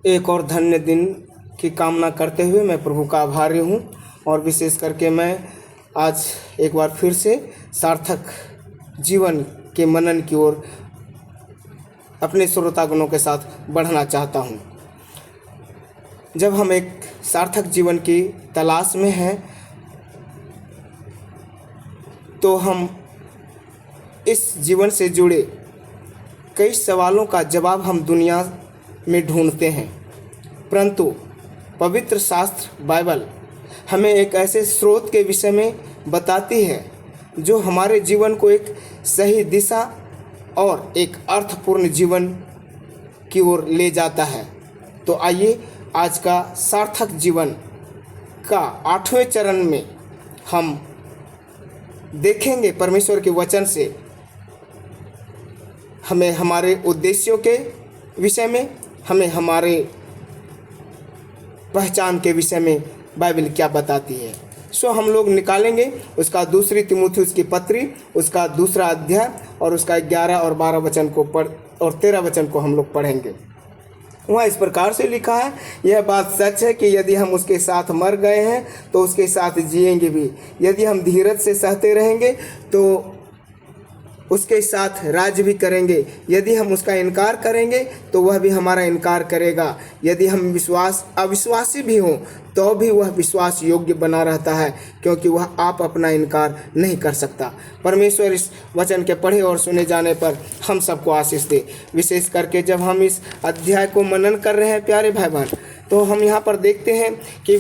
एक और धन्य दिन की कामना करते हुए मैं प्रभु का आभारी हूँ और विशेष करके मैं आज एक बार फिर से सार्थक जीवन के मनन की ओर अपने श्रोतागणों के साथ बढ़ना चाहता हूँ। जब हम एक सार्थक जीवन की तलाश में हैं तो हम इस जीवन से जुड़े कई सवालों का जवाब हम दुनिया में ढूंढते हैं, परंतु पवित्र शास्त्र बाइबल हमें एक ऐसे स्रोत के विषय में बताती है जो हमारे जीवन को एक सही दिशा और एक अर्थपूर्ण जीवन की ओर ले जाता है। तो आइए आज का सार्थक जीवन का 8वें चरण में हम देखेंगे परमेश्वर के वचन से हमें हमारे उद्देश्यों के विषय में, हमें हमारे पहचान के विषय में बाइबल क्या बताती है। सो हम लोग निकालेंगे उसका 2 तीमुथियुस की पत्री, उसका 2 अध्याय और उसका 11 और 12 वचन को और 13 वचन को हम लोग पढ़ेंगे। वहाँ इस प्रकार से लिखा है, यह बात सच है कि यदि हम उसके साथ मर गए हैं तो उसके साथ जिएंगे भी। यदि हम धीरज से सहते रहेंगे तो उसके साथ राज भी करेंगे। यदि हम उसका इनकार करेंगे तो वह भी हमारा इनकार करेगा। यदि हम अविश्वासी भी हों तो भी वह विश्वास योग्य बना रहता है, क्योंकि वह आप अपना इनकार नहीं कर सकता। परमेश्वर इस वचन के पढ़े और सुने जाने पर हम सबको आशीष दे। विशेष करके जब हम इस अध्याय को मनन कर रहे हैं प्यारे भाई बहन, तो हम यहाँ पर देखते हैं कि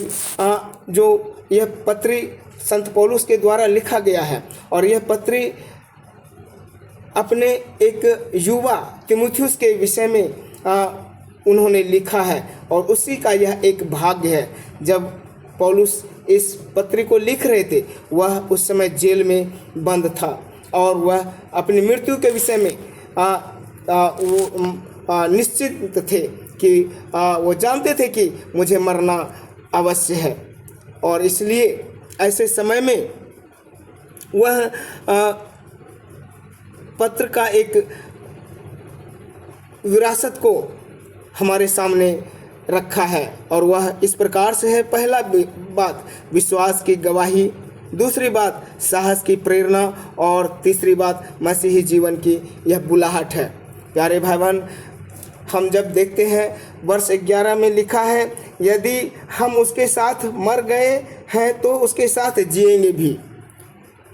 जो यह पत्री संत पौलुस के द्वारा लिखा गया है और यह पत्री अपने एक युवा तीमुथियुस के विषय में उन्होंने लिखा है और उसी का यह एक भाग है। जब पौलुस इस पत्री को लिख रहे थे वह उस समय जेल में बंद था और वह अपनी मृत्यु के विषय में वो निश्चित थे कि वो जानते थे कि मुझे मरना अवश्य है और इसलिए ऐसे समय में वह पत्र का एक विरासत को हमारे सामने रखा है और वह इस प्रकार से है। पहला बात विश्वास की गवाही, दूसरी बात साहस की प्रेरणा और तीसरी बात मसीही जीवन की यह बुलाहट है। प्यारे भाई बहन, हम जब देखते हैं वर्ष 11 में लिखा है, यदि हम उसके साथ मर गए हैं तो उसके साथ जिएंगे भी।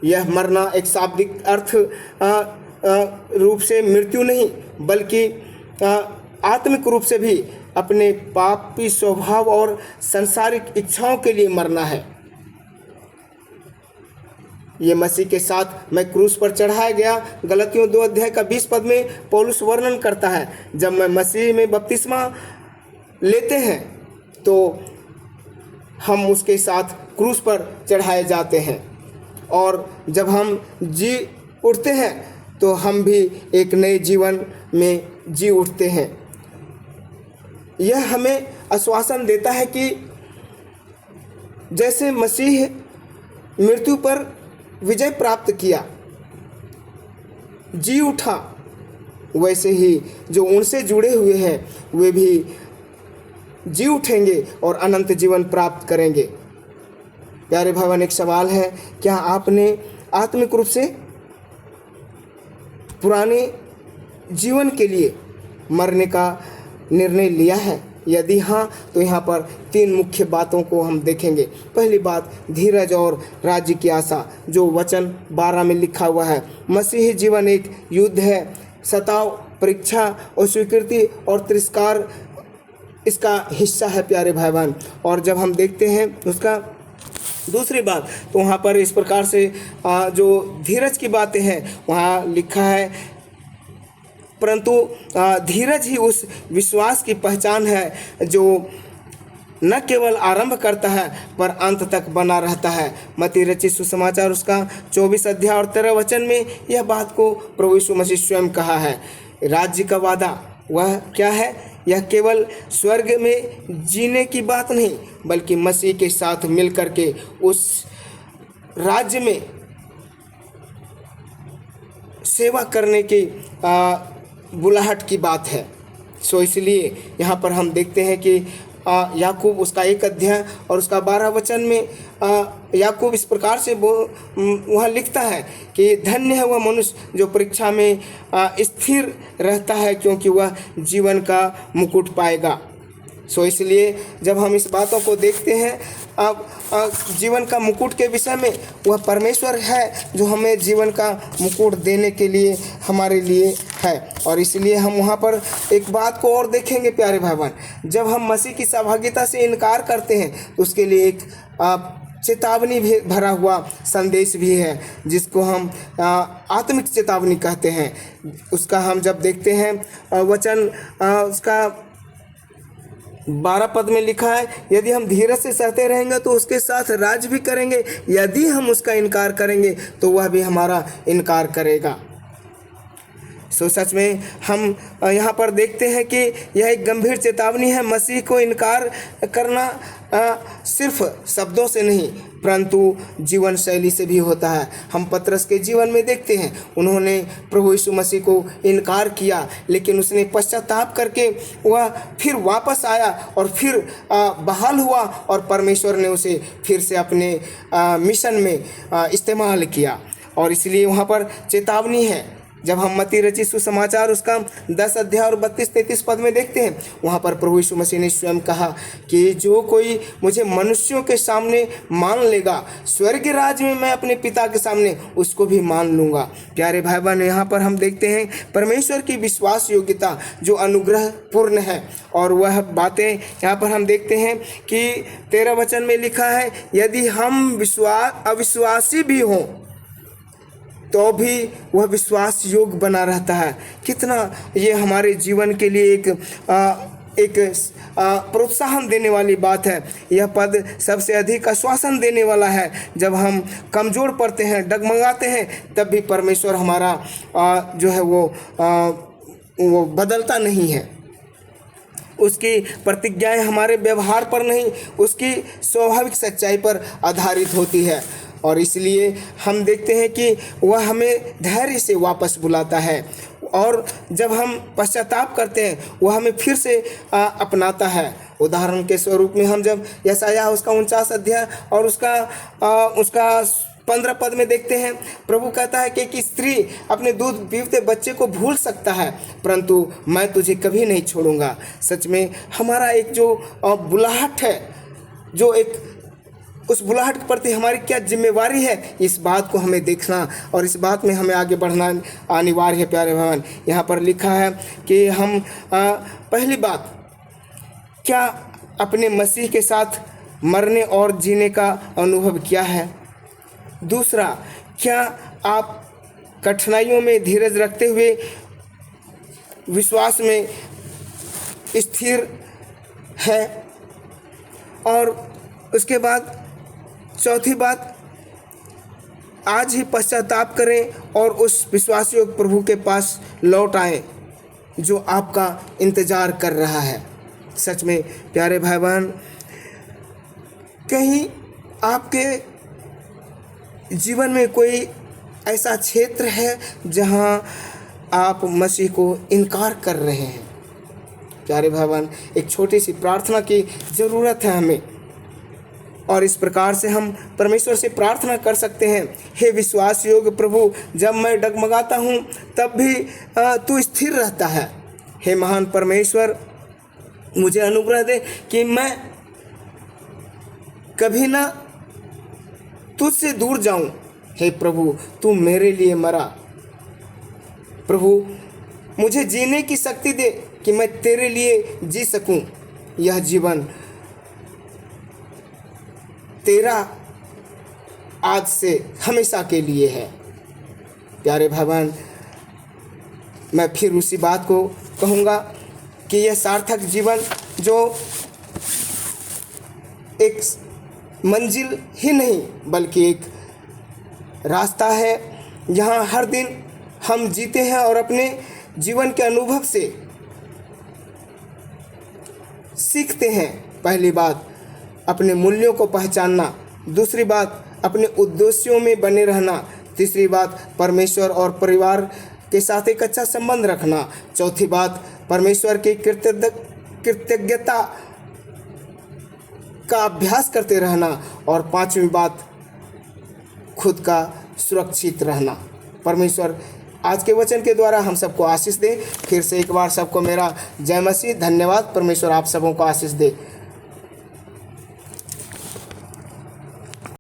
यह मरना एक शाब्दिक अर्थ रूप से मृत्यु नहीं बल्कि आत्मिक रूप से भी अपने पापी स्वभाव और सांसारिक इच्छाओं के लिए मरना है। ये मसीह के साथ मैं क्रूस पर चढ़ाया गया। गलतियों 2 अध्याय का 20 पद में पौलुस वर्णन करता है, जब मैं मसीह में बपतिस्मा लेते हैं तो हम उसके साथ क्रूस पर चढ़ाए जाते हैं और जब हम जी उठते हैं तो हम भी एक नए जीवन में जी उठते हैं। यह हमें आश्वासन देता है कि जैसे मसीह मृत्यु पर विजय प्राप्त किया, जी उठा, वैसे ही जो उनसे जुड़े हुए हैं वे भी जी उठेंगे और अनंत जीवन प्राप्त करेंगे। प्यारे भाइयों, एक सवाल है, क्या आपने आत्मिक रूप से पुराने जीवन के लिए मरने का निर्णय लिया है? यदि हाँ, तो यहाँ पर 3 मुख्य बातों को हम देखेंगे। पहली बात धीरज और राज्य की आशा, जो वचन 12 में लिखा हुआ है। मसीही जीवन एक युद्ध है। सताव, परीक्षा और स्वीकृति और तिरस्कार इसका हिस्सा है प्यारे भाई बहन। और जब हम देखते हैं उसका दूसरी बात, तो वहाँ पर इस प्रकार से जो धीरज की बातें हैं वहाँ लिखा है, परंतु धीरज ही उस विश्वास की पहचान है जो न केवल आरंभ करता है पर अंत तक बना रहता है। मत्ती रचित सुसमाचार उसका 24 अध्याय और 13 वचन में यह बात को प्रभु यीशु मसीह स्वयं कहा है। राज्य का वादा वह क्या है? यह केवल स्वर्ग में जीने की बात नहीं बल्कि मसीह के साथ मिलकर के उस राज्य में सेवा करने की बुलाहट की बात है। सो इसलिए यहाँ पर हम देखते हैं कि याकूब उसका 1 अध्याय और उसका 12 वचन में याकूब इस प्रकार से वह लिखता है कि धन्य है वह मनुष्य जो परीक्षा में स्थिर रहता है, क्योंकि वह जीवन का मुकुट पाएगा। सो इसलिए जब हम इस बातों को देखते हैं जीवन का मुकुट के विषय में, वह परमेश्वर है जो हमें जीवन का मुकुट देने के लिए हमारे लिए है। और इसलिए हम वहाँ पर एक बात को और देखेंगे प्यारे भाई बहन, जब हम मसीह की सहभागिता से इनकार करते हैं तो उसके लिए एक चेतावनी भी भरा हुआ संदेश भी है, जिसको हम आत्मिक चेतावनी कहते हैं। उसका हम जब देखते हैं वचन उसका 12 पद में लिखा है, यदि हम धीरज से सहते रहेंगे तो उसके साथ राज भी करेंगे, यदि हम उसका इनकार करेंगे तो वह भी हमारा इनकार करेगा। सो सच में हम यहाँ पर देखते हैं कि यह एक गंभीर चेतावनी है। मसीह को इनकार करना सिर्फ शब्दों से नहीं परंतु जीवन शैली से भी होता है। हम पतरस के जीवन में देखते हैं, उन्होंने प्रभु यीशु मसीह को इनकार किया, लेकिन उसने पश्चाताप करके वह फिर वापस आया और फिर बहाल हुआ और परमेश्वर ने उसे फिर से अपने मिशन में इस्तेमाल किया। और इसलिए वहाँ पर चेतावनी है। जब हम मत्ती रचित सुसमाचार उसका 10 अध्याय और 32-33 पद में देखते हैं, वहाँ पर प्रभु यीशु मसीह ने स्वयं कहा कि जो कोई मुझे मनुष्यों के सामने मान लेगा, स्वर्गीय राज्य में मैं अपने पिता के सामने उसको भी मान लूँगा। प्यारे भाई बहन, यहाँ पर हम देखते हैं परमेश्वर की विश्वास योग्यता जो अनुग्रह पूर्ण है। और वह बातें यहाँ पर हम देखते हैं कि 13 वचन में लिखा है, यदि हम अविश्वासी भी हों तो भी वह विश्वास योग्य बना रहता है। कितना ये हमारे जीवन के लिए एक प्रोत्साहन देने वाली बात है। यह पद सबसे अधिक आश्वासन देने वाला है। जब हम कमज़ोर पड़ते हैं, डगमगाते हैं, तब भी परमेश्वर हमारा जो है वो बदलता नहीं है। उसकी प्रतिज्ञाएं हमारे व्यवहार पर नहीं, उसकी स्वाभाविक सच्चाई पर आधारित होती है। और इसलिए हम देखते हैं कि वह हमें धैर्य से वापस बुलाता है, और जब हम पश्चाताप करते हैं वह हमें फिर से अपनाता है। उदाहरण के स्वरूप में हम जब यशायाह उसका 49 अध्याय और उसका 15 पद में देखते हैं, प्रभु कहता है कि स्त्री अपने दूध पीते बच्चे को भूल सकता है परंतु मैं तुझे कभी नहीं छोड़ूंगा। सच में हमारा एक जो बुलाहट है, जो एक उस बुलाहट के प्रति हमारी क्या जिम्मेवारी है, इस बात को हमें देखना और इस बात में हमें आगे बढ़ना अनिवार्य है। प्यारे भगवान, यहाँ पर लिखा है कि हम पहली बात, क्या अपने मसीह के साथ मरने और जीने का अनुभव किया है? दूसरा, क्या आप कठिनाइयों में धीरज रखते हुए विश्वास में स्थिर है? और उसके बाद चौथी बात, आज ही पश्चाताप करें और उस विश्वासयोग्य प्रभु के पास लौट आएं जो आपका इंतज़ार कर रहा है। सच में प्यारे भाई बहन, कहीं आपके जीवन में कोई ऐसा क्षेत्र है जहां आप मसीह को इनकार कर रहे हैं? प्यारे भाई बहन, एक छोटी सी प्रार्थना की ज़रूरत है हमें, और इस प्रकार से हम परमेश्वर से प्रार्थना कर सकते हैं, हे विश्वास योग्य प्रभु, जब मैं डगमगाता हूँ तब भी तू स्थिर रहता है। हे महान परमेश्वर, मुझे अनुग्रह दे कि मैं कभी ना तुझसे दूर जाऊं। हे प्रभु, तू मेरे लिए मरा। प्रभु, मुझे जीने की शक्ति दे कि मैं तेरे लिए जी सकूं। यह जीवन तेरा आज से हमेशा के लिए है। प्यारे भाई बहन, मैं फिर उसी बात को कहूँगा कि यह सार्थक जीवन जो एक मंजिल ही नहीं बल्कि एक रास्ता है, यहाँ हर दिन हम जीते हैं और अपने जीवन के अनुभव से सीखते हैं। पहली बात, अपने मूल्यों को पहचानना। दूसरी बात, अपने उद्देश्यों में बने रहना। तीसरी बात, परमेश्वर और परिवार के साथ एक अच्छा संबंध रखना। चौथी बात, परमेश्वर की कृतज्ञता का अभ्यास करते रहना। और पांचवी बात, खुद का सुरक्षित रहना। परमेश्वर आज के वचन के द्वारा हम सबको आशीष दे। फिर से एक बार सबको मेरा जय मसीह। धन्यवाद। परमेश्वर आप सबों को आशीष दे।